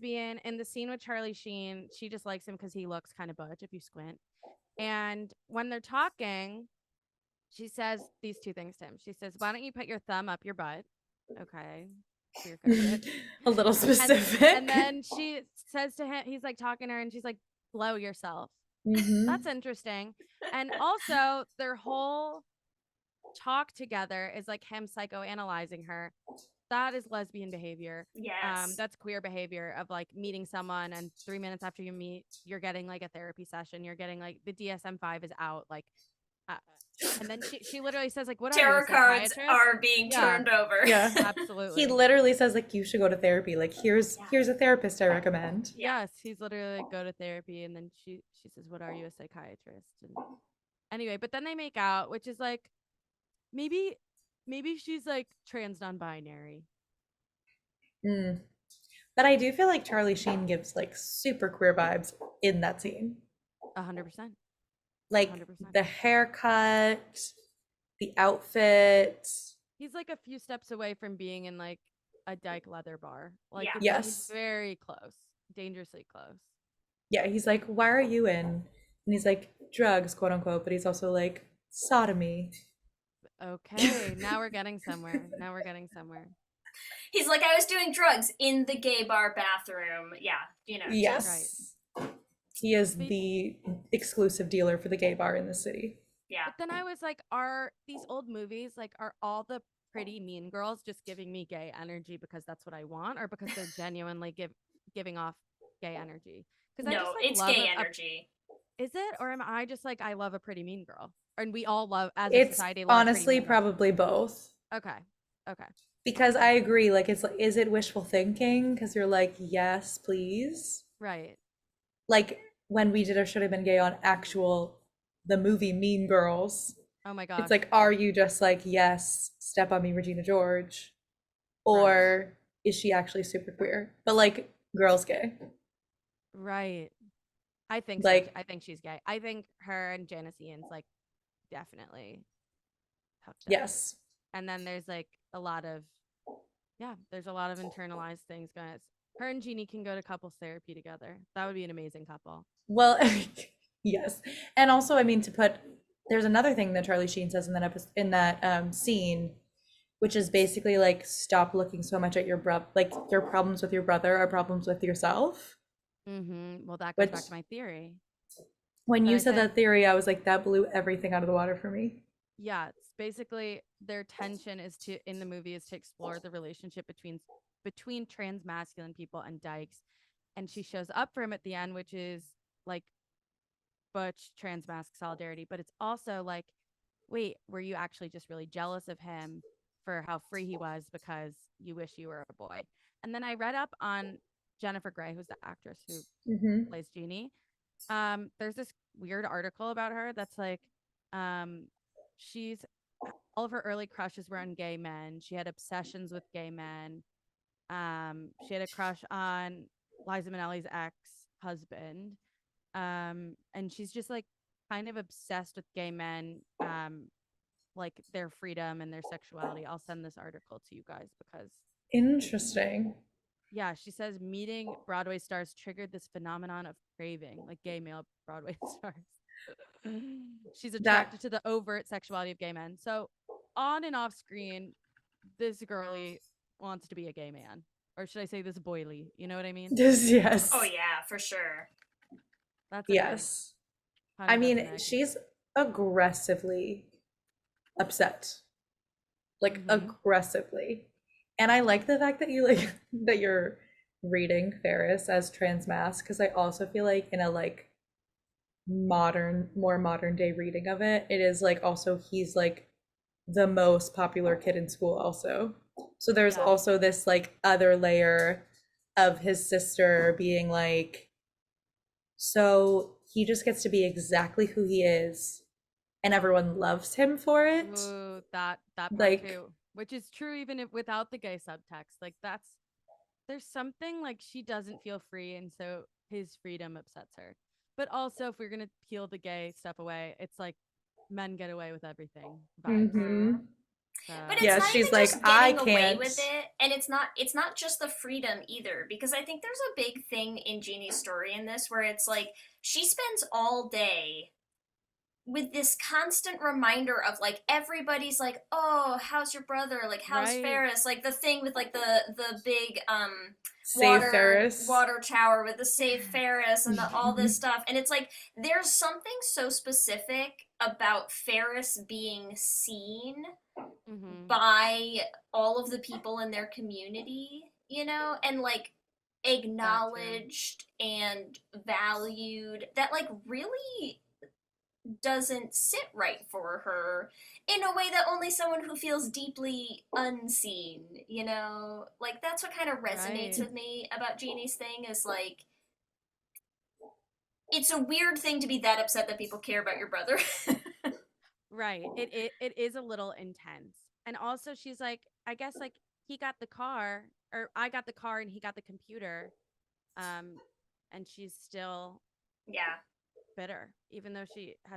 lesbian. In the scene with Charlie Sheen, she just likes him because he looks kind of butch if you squint. And when they're talking, she says these two things to him. She says, "Why don't you put your thumb up your butt?" Okay. Queer code. A little specific. And then she says to him, he's like talking to her and she's like, "Blow yourself." That's interesting. And also their whole talk together is like him psychoanalyzing her. That is lesbian behavior. Yes. That's queer behavior of like meeting someone and 3 minutes after you meet, you're getting like a therapy session. You're getting like the DSM-5 is out. Like, and then she literally says like, "What tarot are you, cards are being turned over." Yeah, absolutely. He literally says like, "You should go to therapy. Like, here's a therapist I recommend." Yes, he's literally like, "Go to therapy," and then she says, "What are you, a psychiatrist?" And anyway, but then they make out, which is like, maybe she's like trans non-binary. But I do feel like Charlie Sheen gives like super queer vibes in that scene. 100%. Like 100%. the haircut, the outfit. He's like a few steps away from being in like a dyke leather bar. Like, yes, he's very close, dangerously close. Yeah, he's like, "Why are you in?" And he's like, "Drugs, quote unquote." But he's also like, "Sodomy." Okay, now we're getting somewhere. He's like, "I was doing drugs in the gay bar bathroom." Yeah, you know. Yes. Right. He is the exclusive dealer for the gay bar in the city. Yeah. But then I was like, are these old movies, like, are all the pretty mean girls just giving me gay energy because that's what I want, or because they're genuinely giving off gay energy? Because no, I just like it's love gay energy. Is it, or am I just like, I love a pretty mean girl, and we all love as a society? Love honestly probably both. Okay. Because I agree, like, it's like, is it wishful thinking? Because you're like, yes, please. Right. Like when we did our Should Have Been Gay on the movie Mean Girls. Oh my gosh. It's like, are you just like, yes, step on me, Regina George? Or is she actually super queer? But like, girls gay. Right. I think like, so. I think she's gay. I think her and Janice Ian's like definitely hooked up. Yes. And then there's like a lot of internalized things, guys. Her and Jeannie can go to couples therapy together. That would be an amazing couple. Well, yes. And also, I mean, there's another thing that Charlie Sheen says in that episode, in that scene, which is basically like, stop looking so much at your brother. Like, your problems with your brother are problems with yourself. Well, that goes back to my theory. When you said that theory, I was like, that blew everything out of the water for me. Yeah, it's basically their tension in the movie is to explore the relationship between trans masculine people and dykes, and she shows up for him at the end, which is like butch transmasc solidarity, but it's also like, wait, were you actually just really jealous of him for how free he was because you wish you were a boy? And then I read up on Jennifer Grey, who's the actress who plays Jeannie. There's this weird article about her that's like, all of her early crushes were on gay men. She had obsessions with gay men. She had a crush on Liza Minnelli's ex-husband. And she's just like kind of obsessed with gay men, like their freedom and their sexuality. I'll send this article to you guys because interesting. Yeah, she says meeting Broadway stars triggered this phenomenon of craving, like gay male Broadway stars. She's attracted to the overt sexuality of gay men. So on and off screen, this girlie wants to be a gay man. Or should I say this boily? You know what I mean? Yes. Oh yeah, for sure. That's yes. I mean, she's aggressively upset. Like aggressively. And I like the fact that that you're reading Ferris as transmasc, because I also feel like in a like more modern day reading of it, it is like also he's like the most popular kid in school also. So there's also this like other layer of his sister being like, so he just gets to be exactly who he is and everyone loves him for it. Ooh, that part like, too. Which is true even without the gay subtext. Like there's something like she doesn't feel free, and so his freedom upsets her. But also, if we're gonna peel the gay stuff away, it's like men get away with everything. So But it's Yeah, not she's even like, just "I getting away can't." with it, and it's not just the freedom either, because I think there's a big thing in Jeannie's story in this where it's like she spends all day with this constant reminder of like everybody's like, oh, how's your brother, like how's Right. Ferris, like the thing with like the big Save Ferris. water tower with the save Ferris and all this stuff, and it's like there's something so specific about Ferris being seen mhm. by all of the people in their community, you know, and like acknowledged and valued, that like really doesn't sit right for her in a way that only someone who feels deeply unseen, you know? Like that's what kind of resonates Right. with me about Jeannie's thing, is like it's a weird thing to be that upset that people care about your brother. Right. It is a little intense. And also she's like, I guess like he got the car, or I got the car and he got the computer. And she's still Yeah. bitter, even though she has